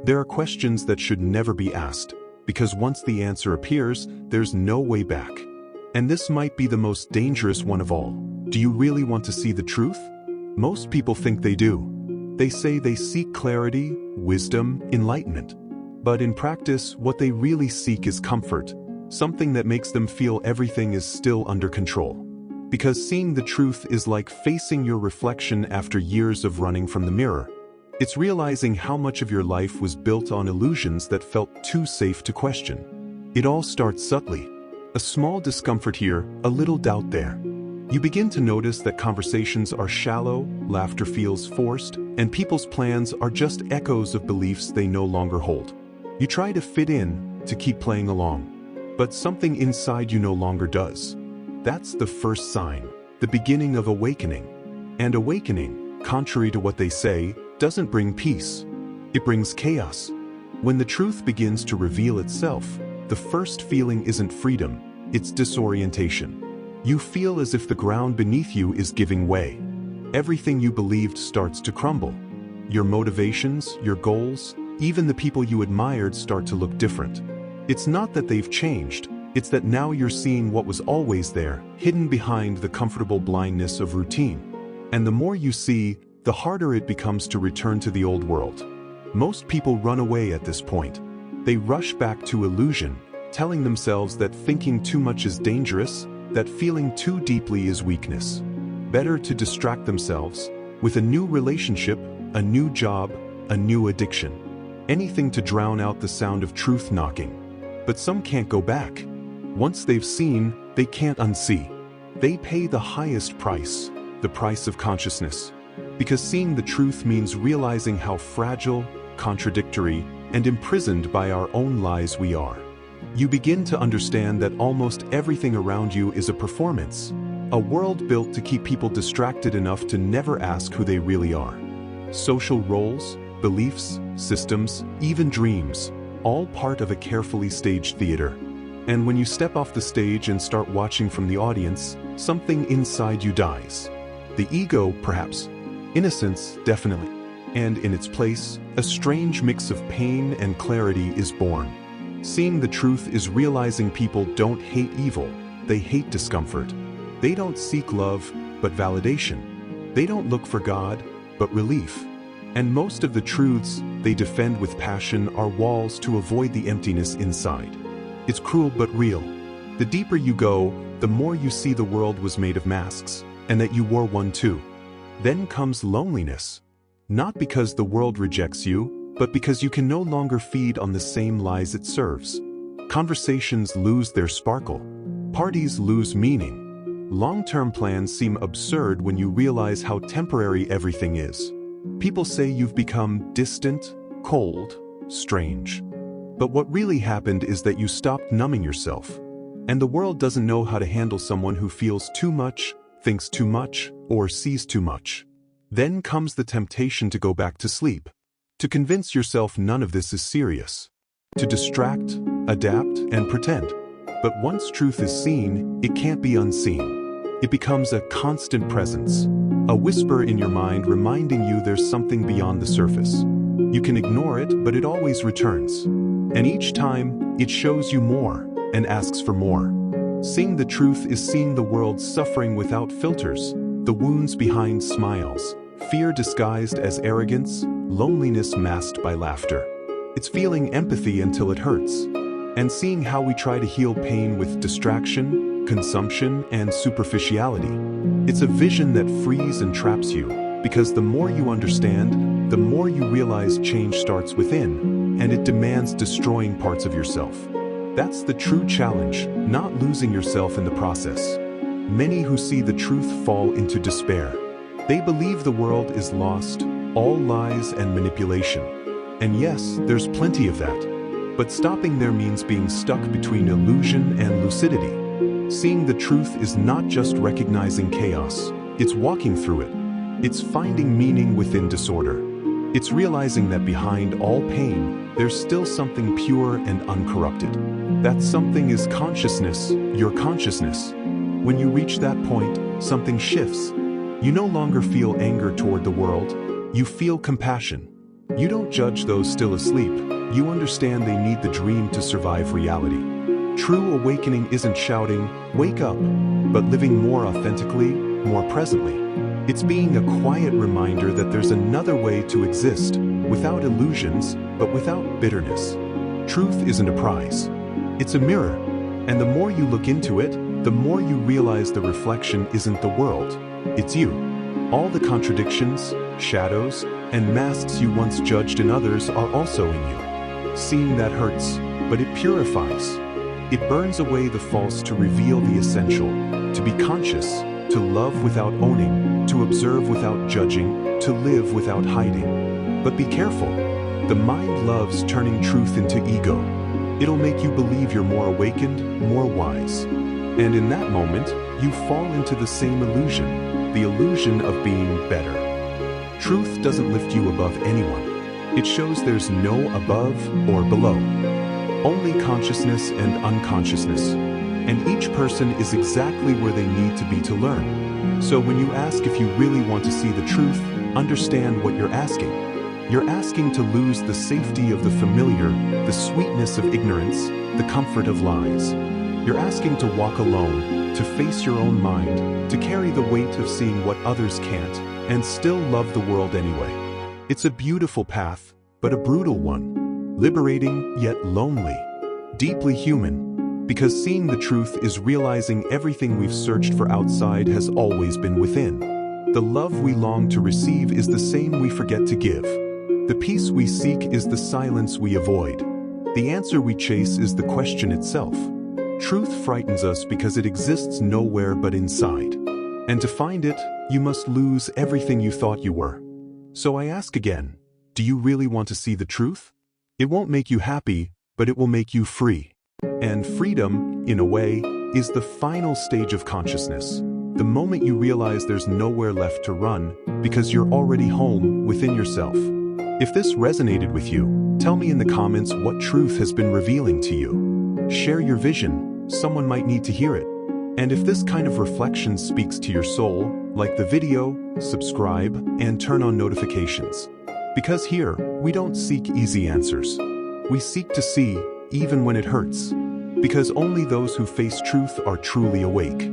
There are questions that should never be asked, because once the answer appears, there's no way back. And this might be the most dangerous one of all. Do you really want to see the truth? Most people think they do. They say they seek clarity, wisdom, enlightenment. But in practice, what they really seek is comfort, something that makes them feel everything is still under control. Because seeing the truth is like facing your reflection after years of running from the mirror. It's realizing how much of your life was built on illusions that felt too safe to question. It all starts subtly. A small discomfort here, a little doubt there. You begin to notice that conversations are shallow, laughter feels forced, and people's plans are just echoes of beliefs they no longer hold. You try to fit in, to keep playing along. But something inside you no longer does. That's the first sign, the beginning of awakening. And awakening, contrary to what they say, doesn't bring peace. It brings chaos. When the truth begins to reveal itself, the first feeling isn't freedom, it's disorientation. You feel as if the ground beneath you is giving way. Everything you believed starts to crumble. Your motivations, your goals, even the people you admired start to look different. It's not that they've changed, it's that now you're seeing what was always there, hidden behind the comfortable blindness of routine. And the more you see, the harder it becomes to return to the old world. Most people run away at this point. They rush back to illusion, telling themselves that thinking too much is dangerous, that feeling too deeply is weakness. Better to distract themselves with a new relationship, a new job, a new addiction. Anything to drown out the sound of truth knocking. But some can't go back. Once they've seen, they can't unsee. They pay the highest price, the price of consciousness. Because seeing the truth means realizing how fragile, contradictory, and imprisoned by our own lies we are. You begin to understand that almost everything around you is a performance, a world built to keep people distracted enough to never ask who they really are. Social roles, beliefs, systems, even dreams, all part of a carefully staged theater. And when you step off the stage and start watching from the audience, something inside you dies. The ego, perhaps. Innocence, definitely. And in its place, a strange mix of pain and clarity is born. Seeing the truth is realizing people don't hate evil, they hate discomfort. They don't seek love, but validation. They don't look for God, but relief. And most of the truths they defend with passion are walls to avoid the emptiness inside. It's cruel but real. The deeper you go, the more you see the world was made of masks, and that you wore one too. Then comes loneliness. Not because the world rejects you, but because you can no longer feed on the same lies it serves. Conversations lose their sparkle. Parties lose meaning. Long-term plans seem absurd when you realize how temporary everything is. People say you've become distant, cold, strange. But what really happened is that you stopped numbing yourself. And the world doesn't know how to handle someone who feels too much, thinks too much, or sees too much. Then comes the temptation to go back to sleep. To convince yourself none of this is serious. To distract, adapt, and pretend. But once truth is seen, it can't be unseen. It becomes a constant presence. A whisper in your mind reminding you there's something beyond the surface. You can ignore it, but it always returns. And each time, it shows you more, and asks for more. Seeing the truth is seeing the world suffering without filters, the wounds behind smiles, fear disguised as arrogance, loneliness masked by laughter. It's feeling empathy until it hurts, and seeing how we try to heal pain with distraction, consumption, and superficiality. It's a vision that frees and traps you, because the more you understand, the more you realize change starts within, and it demands destroying parts of yourself. That's the true challenge, not losing yourself in the process. Many who see the truth fall into despair. They believe the world is lost, all lies and manipulation. And yes, there's plenty of that. But stopping there means being stuck between illusion and lucidity. Seeing the truth is not just recognizing chaos, it's walking through it. It's finding meaning within disorder. It's realizing that behind all pain, there's still something pure and uncorrupted. That something is consciousness, your consciousness. When you reach that point, something shifts. You no longer feel anger toward the world, you feel compassion. You don't judge those still asleep, you understand they need the dream to survive reality. True awakening isn't shouting, "Wake up," but living more authentically, more presently. It's being a quiet reminder that there's another way to exist, without illusions, but without bitterness. Truth isn't a prize. It's a mirror, and the more you look into it, the more you realize the reflection isn't the world, it's you. All the contradictions, shadows, and masks you once judged in others are also in you. Seeing that hurts, but it purifies. It burns away the false to reveal the essential, to be conscious, to love without owning, to observe without judging, to live without hiding. But be careful. The mind loves turning truth into ego. It'll make you believe you're more awakened, more wise. And in that moment, you fall into the same illusion, the illusion of being better. Truth doesn't lift you above anyone. It shows there's no above or below. Only consciousness and unconsciousness. And each person is exactly where they need to be to learn. So when you ask if you really want to see the truth, understand what you're asking. You're asking to lose the safety of the familiar, the sweetness of ignorance, the comfort of lies. You're asking to walk alone, to face your own mind, to carry the weight of seeing what others can't, and still love the world anyway. It's a beautiful path, but a brutal one. Liberating, yet lonely. Deeply human. Because seeing the truth is realizing everything we've searched for outside has always been within. The love we long to receive is the same we forget to give. The peace we seek is the silence we avoid. The answer we chase is the question itself. Truth frightens us because it exists nowhere but inside. And to find it, you must lose everything you thought you were. So I ask again, do you really want to see the truth? It won't make you happy, but it will make you free. And freedom, in a way, is the final stage of consciousness. The moment you realize there's nowhere left to run, because you're already home within yourself. If this resonated with you, tell me in the comments what truth has been revealing to you. Share your vision, someone might need to hear it. And if this kind of reflection speaks to your soul, like the video, subscribe, and turn on notifications. Because here, we don't seek easy answers. We seek to see, even when it hurts. Because only those who face truth are truly awake.